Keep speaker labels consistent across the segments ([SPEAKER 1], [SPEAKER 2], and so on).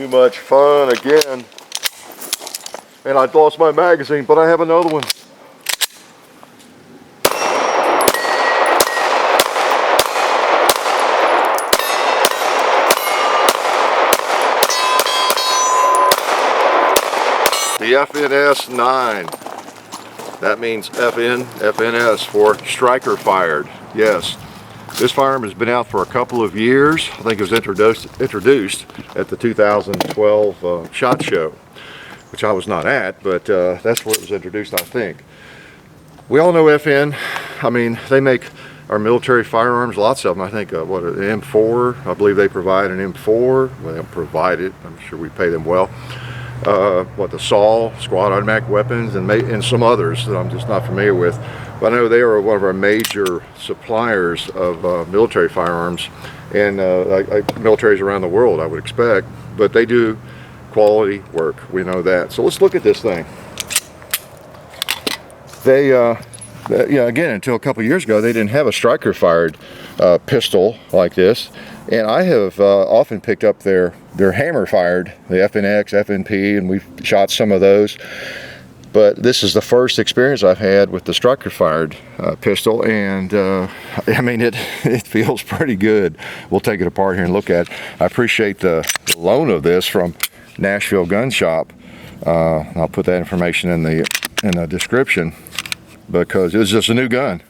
[SPEAKER 1] too much fun again. And I lost my magazine, but I have another one. The FNS9. That means FNS for striker fired. Yes. This firearm has been out for a couple of years. I think it was introduced at the 2012 SHOT Show, which I was not at, but that's where it was introduced, I think. We all know FN. I mean, they make our military firearms, lots of them. I think, what, an M4, I believe they provide an M4. Well, they don't provide it. I'm sure we pay them well. What, the SAW, squad automatic weapons, and some others that I'm just not familiar with. But I know they are one of our major suppliers of military firearms, and militaries around the world, I would expect. But they do quality work, we know that. So let's look at this thing. They, again, until a couple years ago, they didn't have a striker fired pistol like this. And I have often picked up their hammer fired, the FNX, FNP, and we've shot some of those. But this is the first experience I've had with the striker fired pistol, and I mean, it feels pretty good. We'll take it apart here and look at it. I appreciate the loan of this from Nashville Gun Shop. I'll put that information in the description, because it was just a new gun.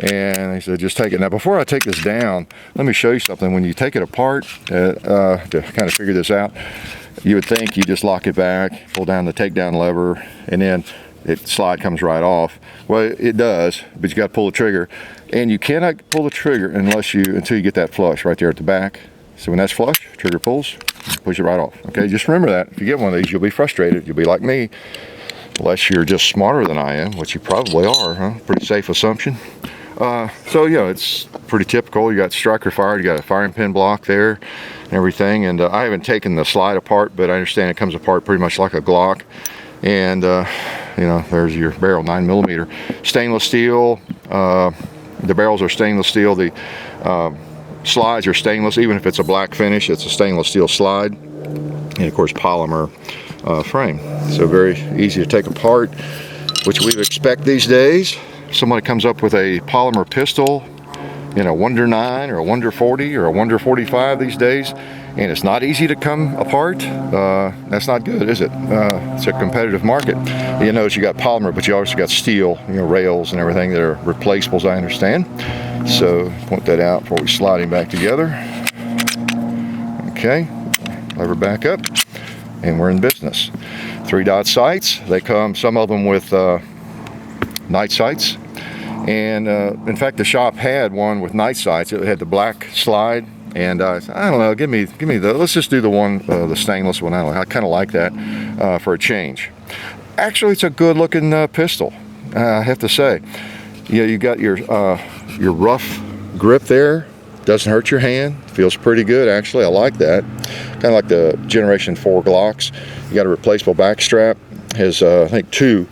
[SPEAKER 1] And he said, just take it. Now, before I take this down, let me show you something. When you take it apart, to kind of figure this out, you would think you just lock it back, pull down the takedown lever, and then slide comes right off. Well, it does, but you got to pull the trigger. And you cannot pull the trigger until you get that flush right there at the back. So when that's flush, trigger pulls, push it right off. Okay, just remember that. If you get one of these, you'll be frustrated. You'll be like me, unless you're just smarter than I am, which you probably are, huh? Pretty safe assumption. So, you know, it's pretty typical. You got striker fired, you got a firing pin block there and everything. And I haven't taken the slide apart, but I understand it comes apart pretty much like a Glock. And, you know, there's your barrel, 9mm. Stainless steel. The barrels are stainless steel. The slides are stainless. Even if it's a black finish, it's a stainless steel slide. And, of course, polymer frame. So very easy to take apart, which we would expect these days. Somebody comes up with a polymer pistol in a Wonder 9 or a Wonder 40 or a Wonder 45 these days, and it's not easy to come apart. That's not good, is it? It's a competitive market. You notice you got polymer, but you also got steel, you know, rails and everything that are replaceables, I understand. So point that out before we slide him back together. Okay, lever back up, and we're in business. 3-dot sights. They come, some of them with night sights, and in fact the shop had one with night sights. It had the black slide, and I don't know, give me let's just do the one, the stainless one. I kind of like that for a change. Actually, it's a good looking pistol, I have to say. Yeah, you got your rough grip there, doesn't hurt your hand, feels pretty good actually. I like that, kind of like the Generation 4 Glocks. You got a replaceable back strap, has I think two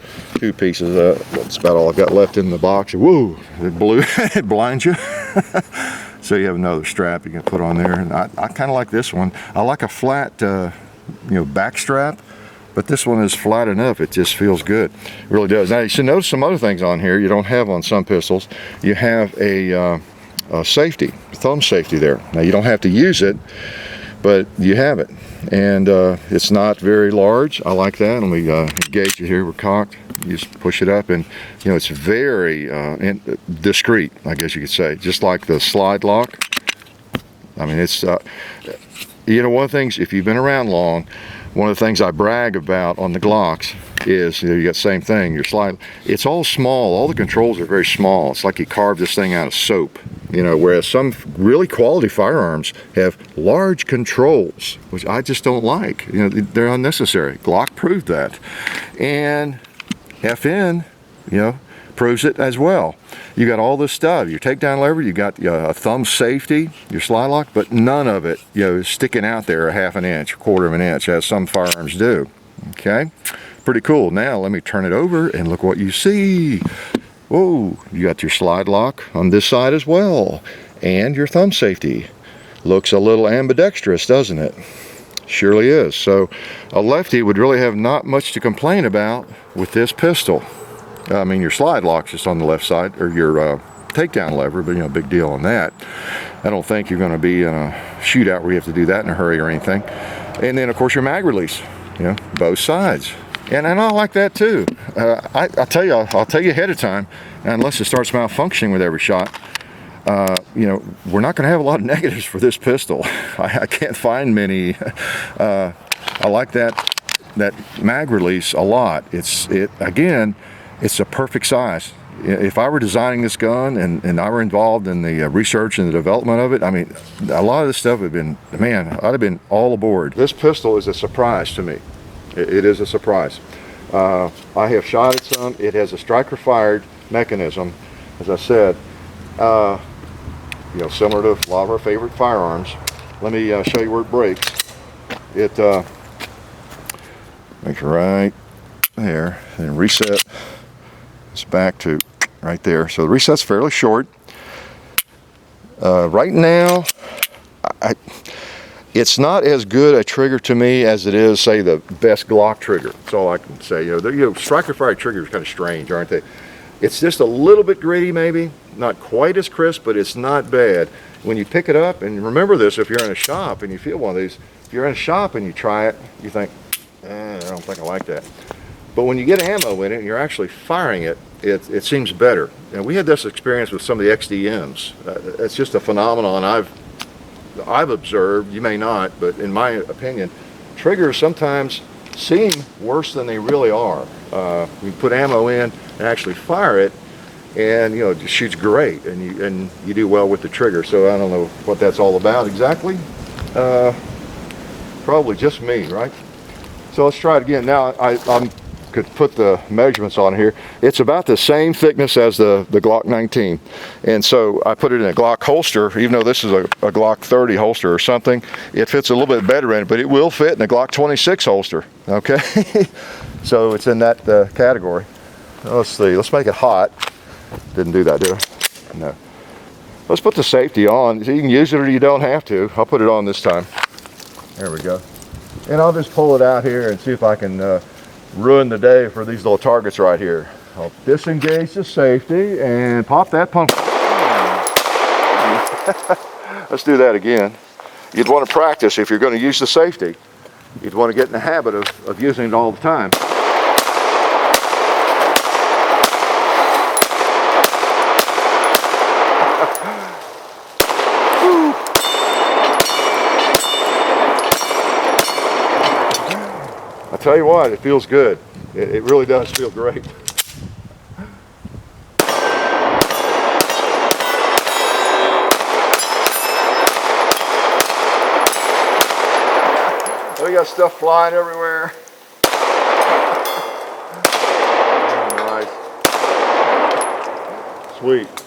[SPEAKER 1] pieces. That's about all I've got left in the box. Woo, it blew. It blinds you. So you have another strap you can put on there, and I kind of like this one. I like a flat you know, back strap, but this one is flat enough. It just feels good. It really does. Now you should notice some other things on here you don't have on some pistols. You have a safety, thumb safety there. Now you don't have to use it, but you have it, and it's not very large. I like that. Let me engage it here. We're cocked. You just push it up, and you know, it's very discreet, I guess you could say, just like the slide lock. I mean, it's you know, one of the things, if you've been around long, one of the things I brag about on the Glocks is, you know, you got the same thing, your slide, it's all small. All the controls are very small. It's like you carved this thing out of soap, you know, whereas some really quality firearms have large controls, which I just don't like. You know, they're unnecessary. Glock proved that, and FN, you know, proves it as well. You got all this stuff, your takedown lever, you got a thumb safety, your slide lock, but none of it, you know, is sticking out there a half an inch, 1/4 of an inch, as some firearms do. Okay, pretty cool. Now let me turn it over and look what you see. Whoa, you got your slide lock on this side as well, and your thumb safety. Looks a little ambidextrous, doesn't it? Surely is. So a lefty would really have not much to complain about with this pistol. I mean, your slide lock's just on the left side, or your takedown lever, but you know, big deal on that. I don't think you're going to be in a shootout where you have to do that in a hurry or anything. And then of course your mag release, you know, both sides. And I like that too. I'll tell you ahead of time, unless it starts malfunctioning with every shot, you know, we're not going to have a lot of negatives for this pistol. I can't find many. I like that mag release a lot. Again, it's a perfect size. If I were designing this gun and I were involved in the research and the development of it, I mean, a lot of this stuff would have been, man, I'd have been all aboard. This pistol is a surprise to me. It is a surprise. I have shot it some. It has a striker fired mechanism, as I said, you know, similar to a lot of our favorite firearms. Let me show you where it breaks. It makes right there, and reset. It's back to right there. So the reset's fairly short. Right now, it's not as good a trigger to me as it is, say, the best Glock trigger. That's all I can say. You know, striker fired triggers are kind of strange, aren't they? It's just a little bit gritty, maybe. Not quite as crisp, but it's not bad. When you pick it up, and remember this, if you're in a shop and you feel one of these, if you're in a shop and you try it, you think, I don't think I like that. But when you get ammo in it and you're actually firing it, it seems better. And we had this experience with some of the XDMs. It's just a phenomenon I've observed. You may not, but in my opinion, triggers sometimes seem worse than they really are. You put ammo in and actually fire it, and you know, it shoots great, and you do well with the trigger. So I don't know what that's all about exactly. Probably just me, right? So let's try it again. Now I could put the measurements on here. It's about the same thickness as the Glock 19, and so I put it in a Glock holster. Even though this is a Glock 30 holster or something, it fits a little bit better in it, but it will fit in a Glock 26 holster. Okay. So it's in that category. Let's see, let's make it hot. Didn't do that, did I? No. Let's put the safety on. So you can use it or you don't have to. I'll put it on this time. There we go. And I'll just pull it out here and see if I can ruin the day for these little targets right here. I'll disengage the safety and pop that pump. Let's do that again. You'd want to practice if you're going to use the safety. You'd want to get in the habit of using it all the time. I tell you what, it feels good. It really does feel great. We got stuff flying everywhere. Nice. Sweet.